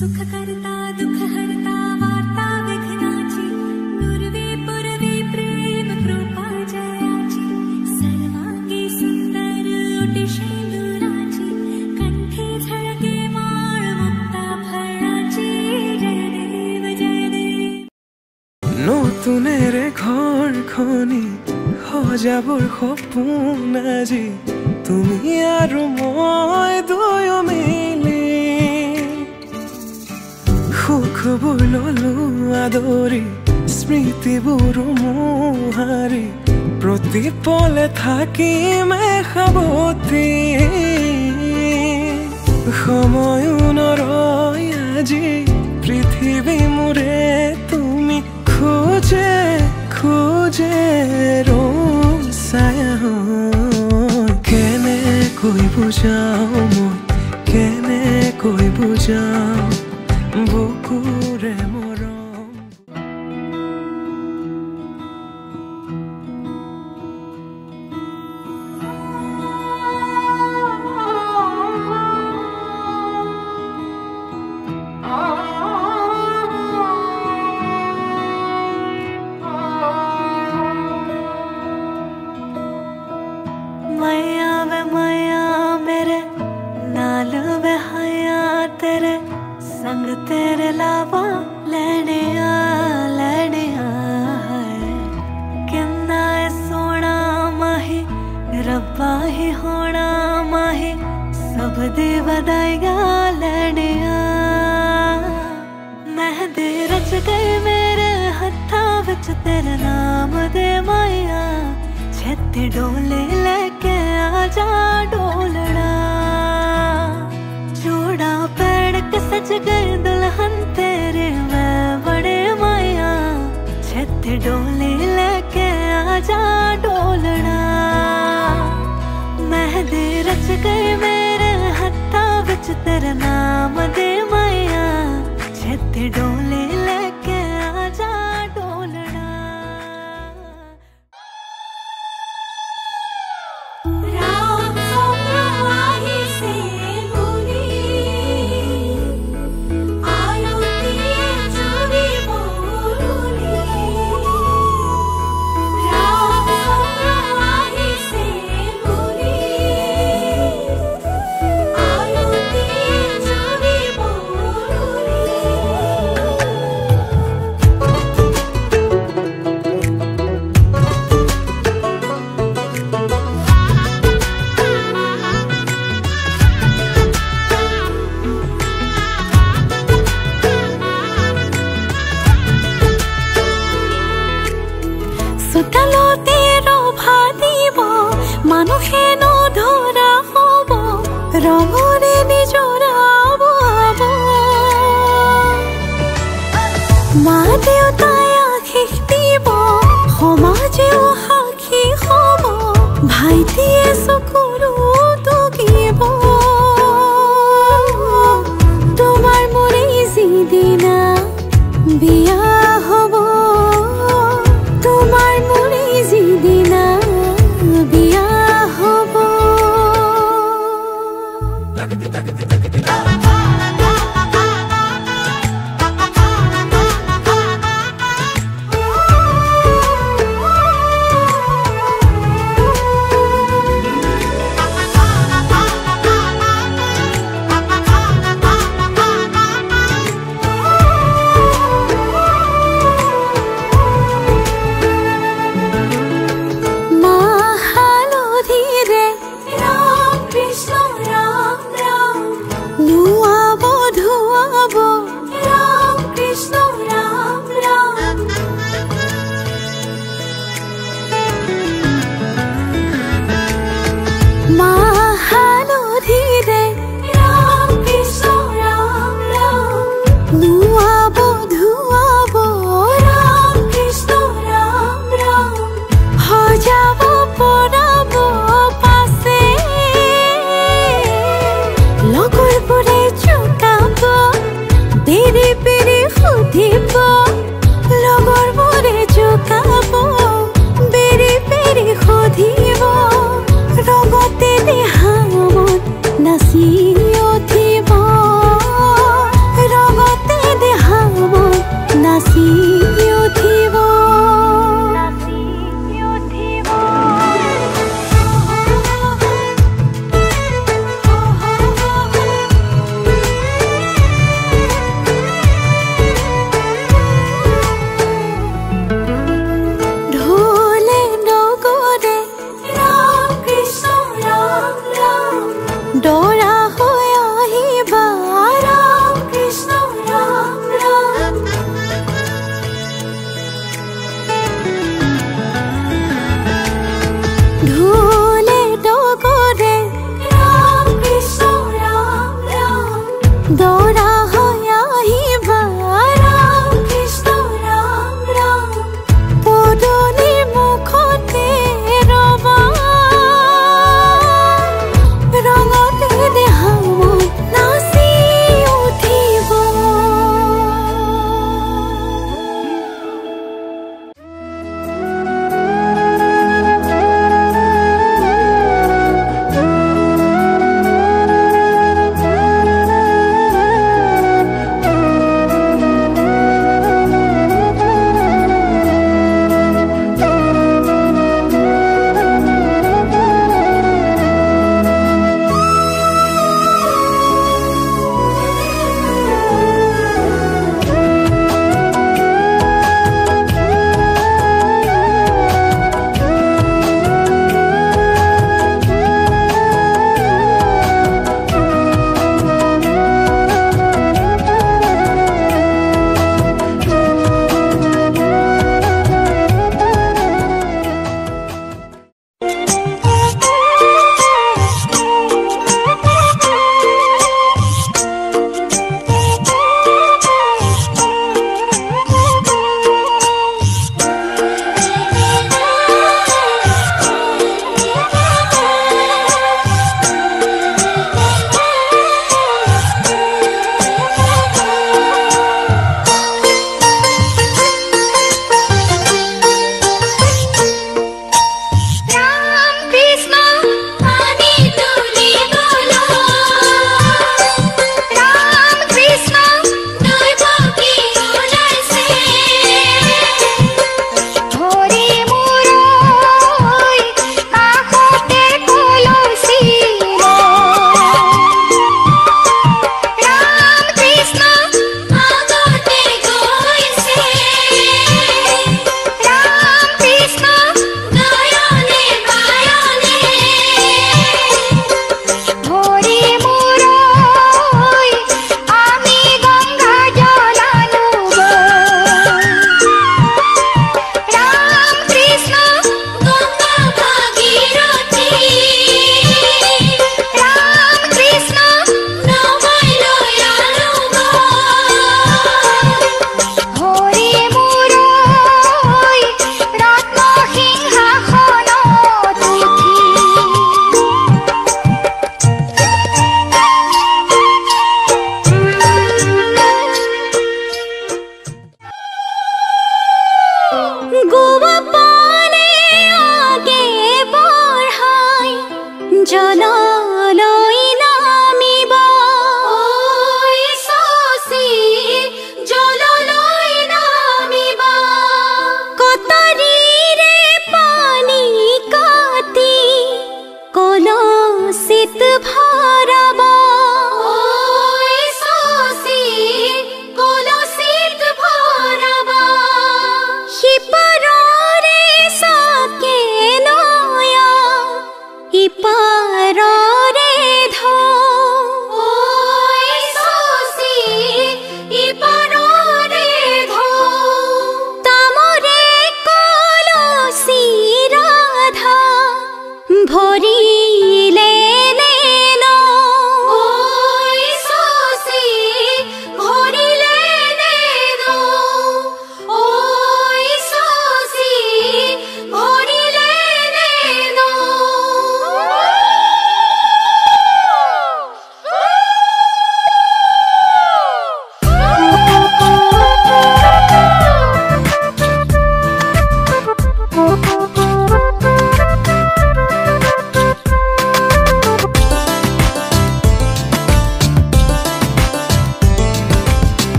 सुख करता दुख हरता वार्ता विघ्नाची नुरवी पुरवी प्रेम कृपा जयाची सर्वांगी सुंदर उटी शेंदुराची कंठी झळके माळ मुक्ता फळाची जय देव নতুনে রে ঘর খনি সজাবৰ সপোন আজি তুমি আৰু মই দুয়ো মিলি সুখবোৰ ললো আদৰি স্মৃতিবোৰ মোহাৰি প্ৰতি পলে থাকিম সাৱতি সময়ো নৰয় আজি পৃথিৱী মোৰে তুমি खोजे खोजे रोज साया केने कोई बुझाओ मैं केने कोई बुझाओ बुकुरे मोरो मैया वे मैया मेरे नाल वे हया तेरे संग तेरे लावा लेने आ किन्ना सोना माही रब्बा ही होना माही सब दी बधाइया लेने मेहंदी रच गई मेरे हत्था विच तेरे नाम दे माया छेती डोले लेके आजा डोलना जोड़ा पैर के सज गए दुल्हन तेरे मैं बड़े माया छेती डोले लेके आजा डोलना मेहंदी रच गए मेरे हत्था विच तेरे नाम दे माया छेती डोले लेके आजा डोलना सुतलो तेरो भादिब मानुषे नधरा हब रंगरे निजरा आब मा देउताय आशिष দিব समाजेও সাক্ষী হব ভাইটিয়ে চকুৰো তগিব তোমাৰ মোৰে যিদিনা বিয়া হব তোমাৰ মোৰে যিদিনা বিয়া হব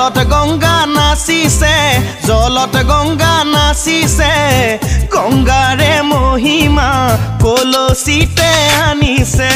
জলত গংগা নাচিছে জলত গংগা নাচিছে গংগাৰে মহিমা কলসিতে আনিছে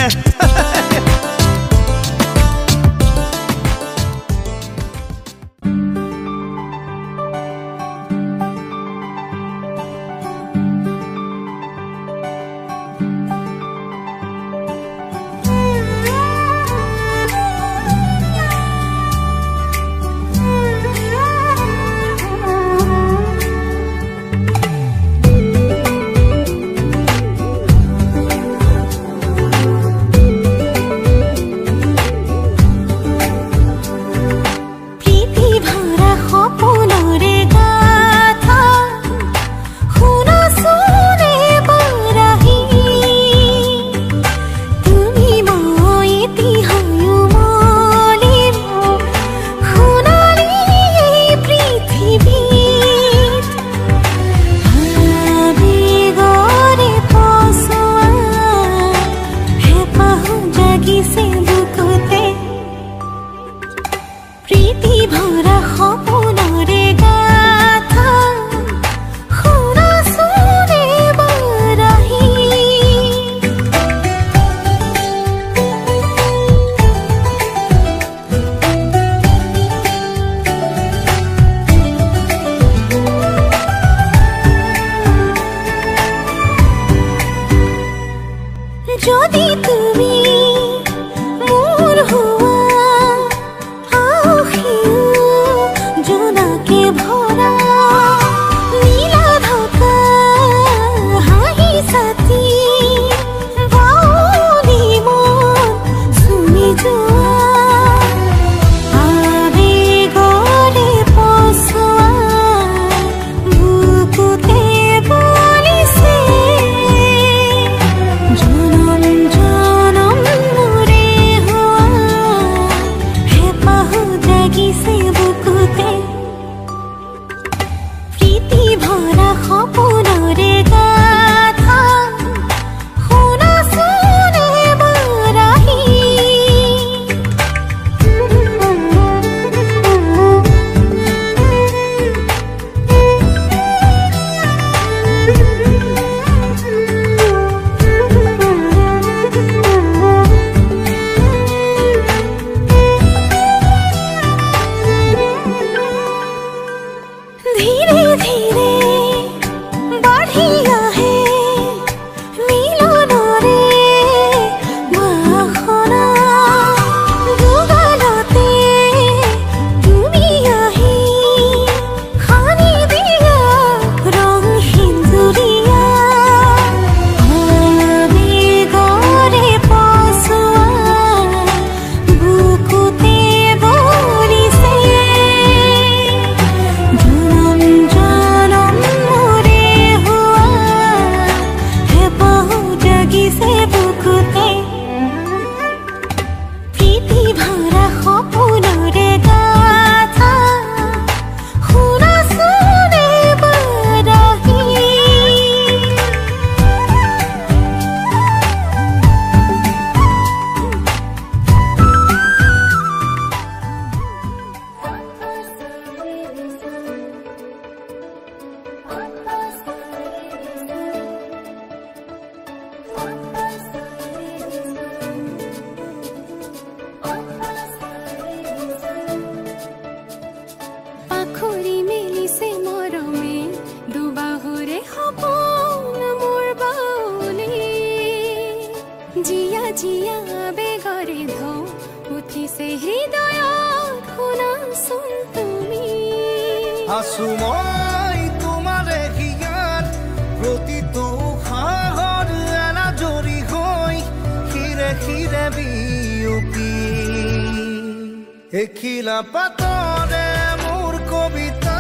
এখিলা পাতৰে মোৰ কবিতা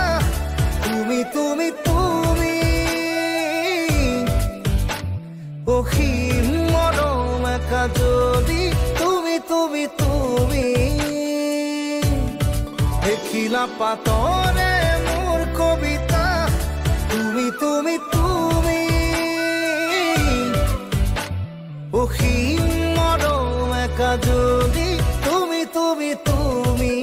তুমি তুমি তুমি অসীম মৰম একা যদি তুমি তুমি তুমি এখিলা পাতৰে মোৰ কবিতা তুমি তুমি তুমি অসীম মৰম একা যদি তুমি তুমি তুমি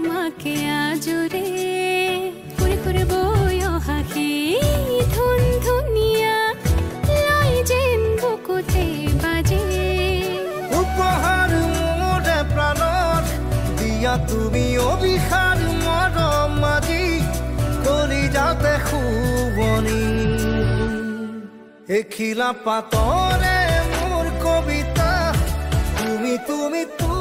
তোমাকে আজরে ফুরে ফুরে বয় হাসি ধুন ধুনিয়া লাই যেন বুকুতে বাজে উপহার মোরে প্রাণত দিয়া তুমি অভিসার মৰম আজি কলিজাতে শুৱনি এখিলা পাতৰে মোৰ কবিতা তুমি তুমি তুমি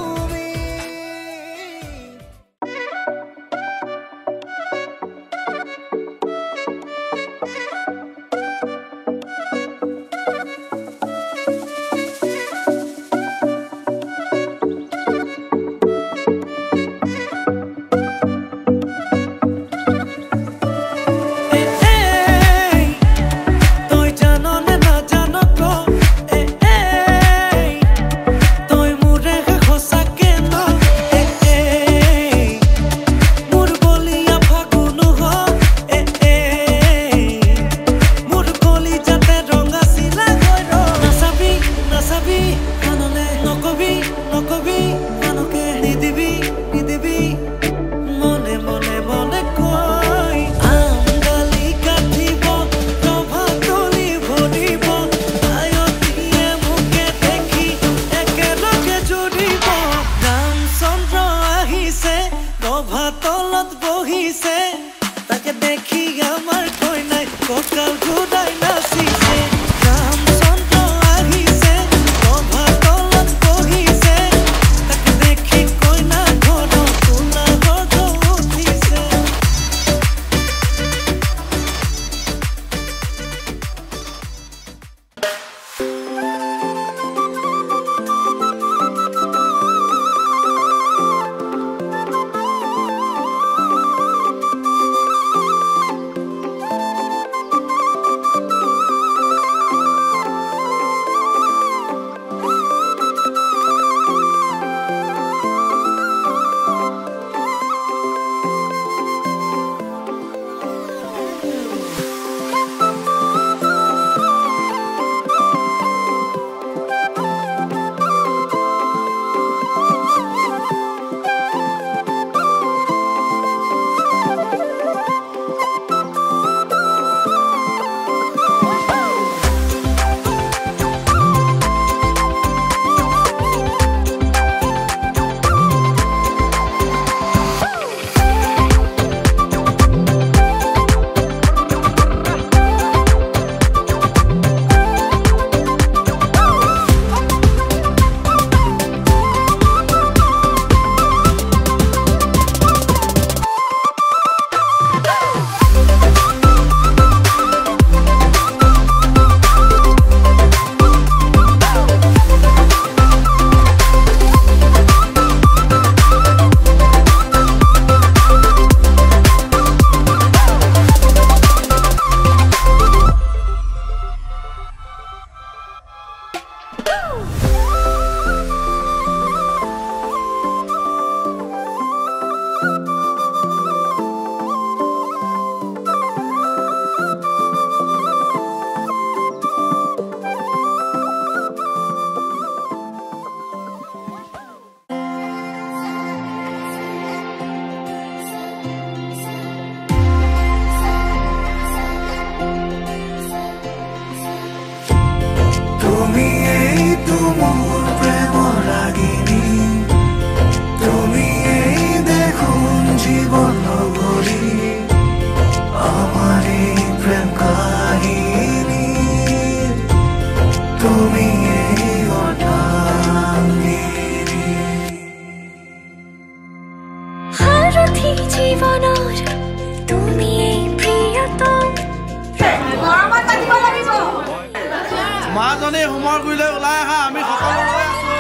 মাজনী হোমৰ গুৰিলৈ ওলাই আহা আমি সকলো ৰৈ আছো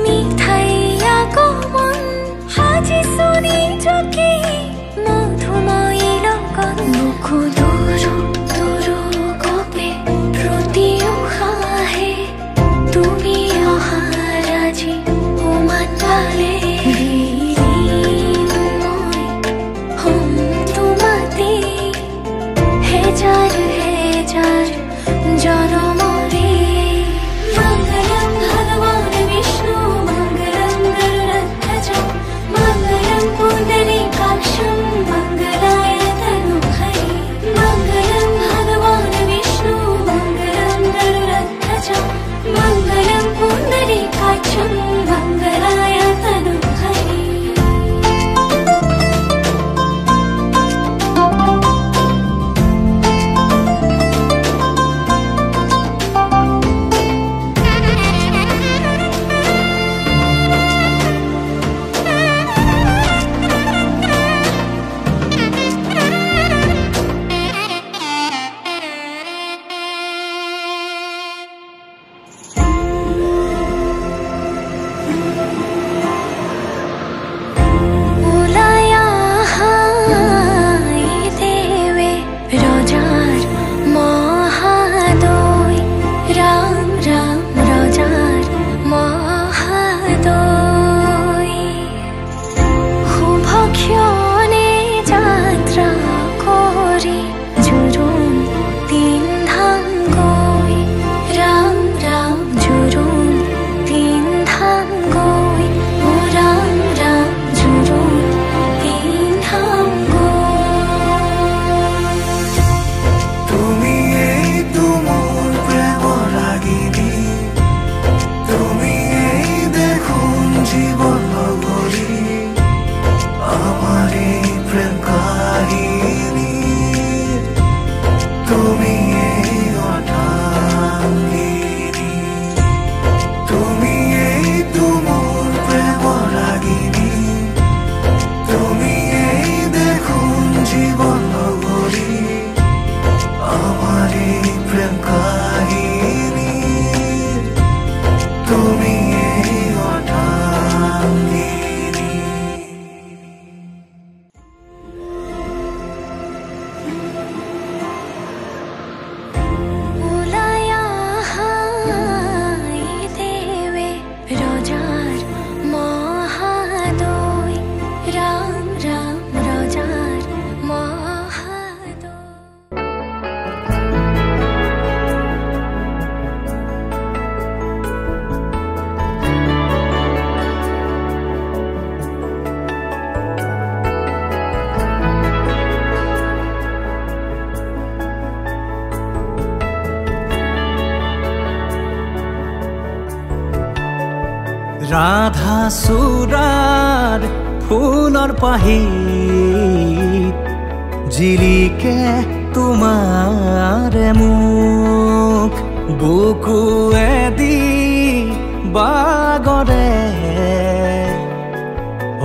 মিঠাইয়া কমন হাজি সুনি জকি মধুময়ী লগন মুখু দূৰো দূৰো গপে প্ৰতি উশাহে তুমি অহাৰ আজি উমান পালে জনমৰে মঙ্গল ৰাধা চূড়াৰ ফুলৰ পাহিত জিলিকে তোমাৰে মুখ বুকুৱেদি বাগৰে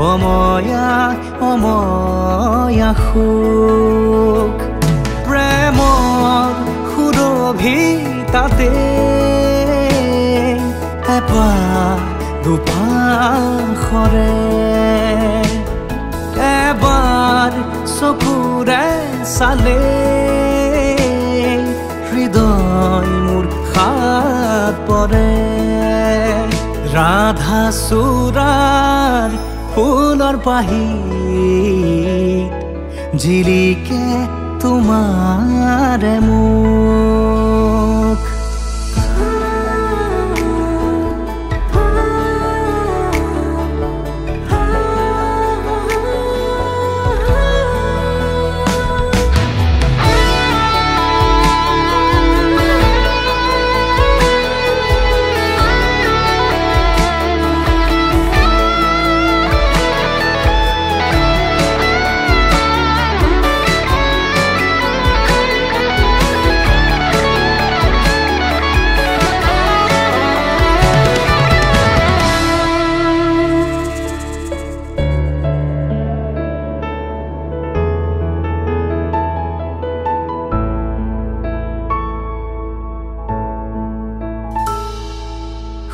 অময়া অময়া সুখ প্ৰেমৰ সুৰভিতাতে এপাহ দুপাশৰে এবাৰ চকুৰে চালে হৃদয় মোৰ হাত পৰে ৰাধা চূড়াৰ ফুলৰ পাহিত জিলিকে তোমাৰে মুখ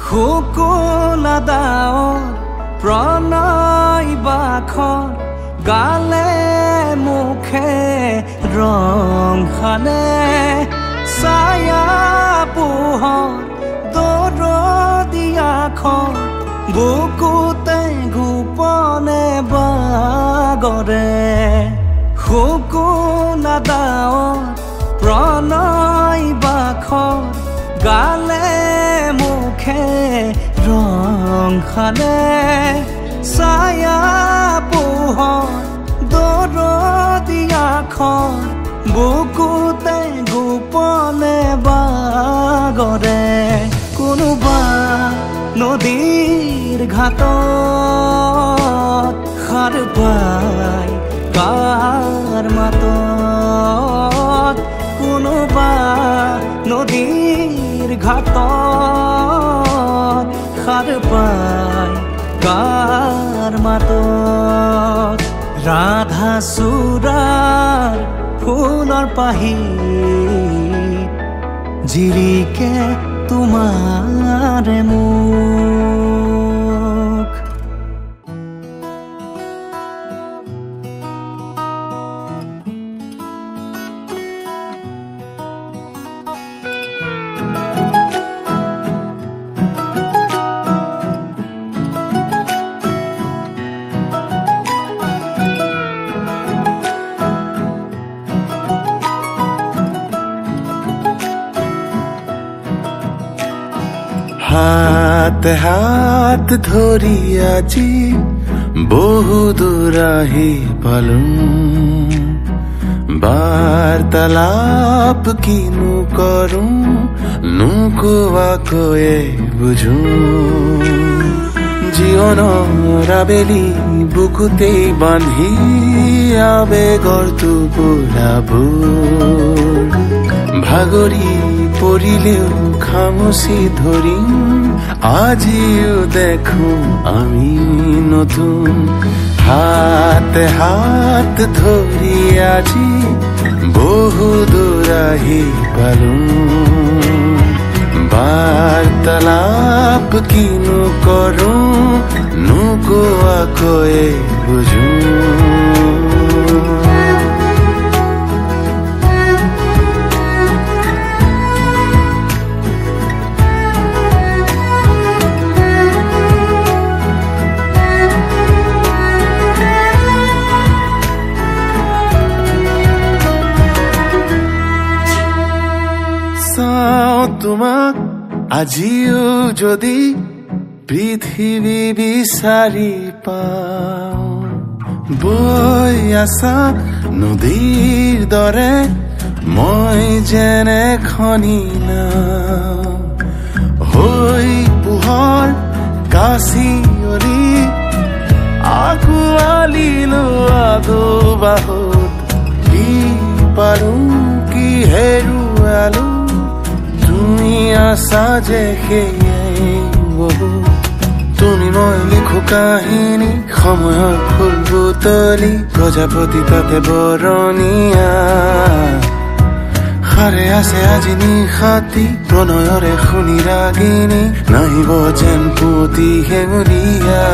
শুকুলা দাৱৰ প্ৰণয় বাখৰ গালে মুখে ৰং সানে ছায়া পোহৰ দৰদিয়াখন বুকুতে গোপনে বাগৰে শুকুলা দাৱৰ প্ৰণয় বাখৰ গালে মুখে ৰং সানে ছায়া পোহৰ দৰদিয়াখন বুকুতে গোপনে বাগৰে কোনোবা নদীৰ ঘাটত সাৰ পাই কাৰ মাতত কোনোবা নদীৰ ঘাটত সাৰ পাই কাৰ মাতত ৰাধা চূড়াৰ ফুলৰ পাহিত জিলিকে তোমাৰে মুখ হাত হাত ধৰি আজি বহু দূৰ আহি পালোঁ বাৰ্তালাপ কিনো কৰোঁ নোকোৱাকৈয়ে বুজোঁ জীৱনৰ আবেলি বুকুতেই বান্ধি আবেগৰ টোপোলাবোৰ ভাগৰি পৰিলেও খামুচি ধৰিম আজিও দেখো আমি নতুন হাতে হাত ধৰি আজি বহু দূৰ আহি পালোঁ বাৰ্তালাপ কিনো কৰোঁ নোকোৱাকৈয়ে বুজোঁ তোমাক আজিও যদি পৃথিৱী বিচাৰি পাওঁ বৈ আছা নদীৰ দৰে মই যেনে খনি নাও হৈ পোহৰ কাশিয়লি আকুয়ালিলো আগু বাহুত কি পাৰো কি হেৰুৱালো তুমি আছা যে সেয়াই বহুত তুমি মই লিখো কাহিনী সময়ৰ ফুল বুটলি প্ৰজাপতি তাতে বৰণীয়া হাৰে আছে আজি নিশাতি প্ৰণয়ৰে শুনি ৰাগিনী নাহিব যেন পুতি হেঙুলীয়া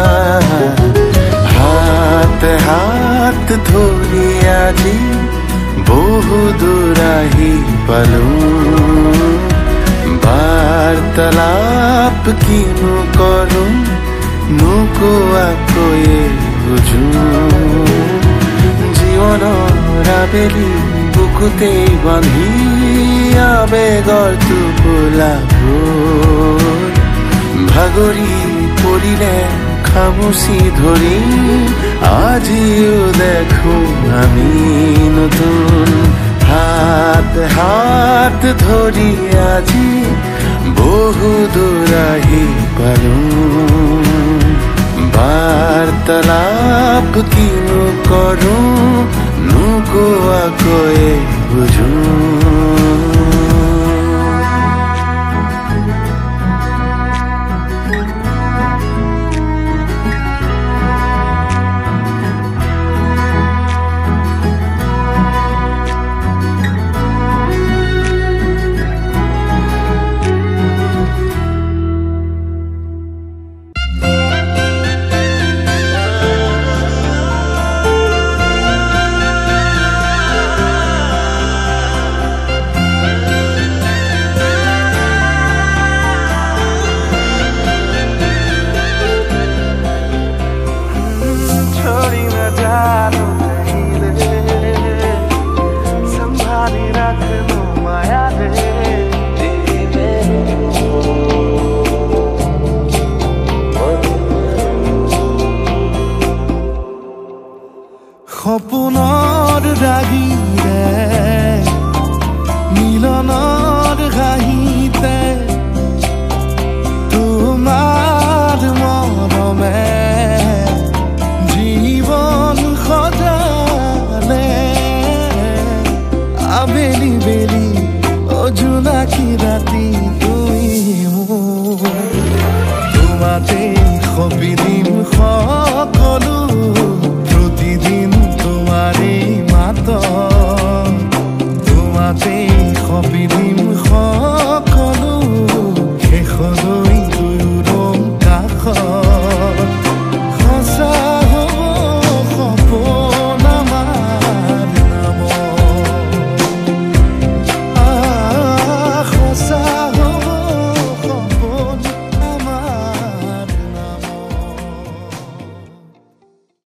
হাতে হাত ধৰি আজি বহু দূৰ আহি পালো বাৰ্তালাপ কিনো কৰো নোকোৱাকৈয়ে বুজো জীৱনৰ আবেলি বুকুতেই বান্ধি আবেগৰ টোপোলা ভাগৰি পৰিলে খামুচি ধৰি আজিও দেখো আমি নতুন হাত হাত ধৰি আজি বহু দূৰ আহি পালো বাৰ্তালাপ কিনো কৰো নোকোৱাকৈয়ে বুজো সপোনৰ ৰাগিৰে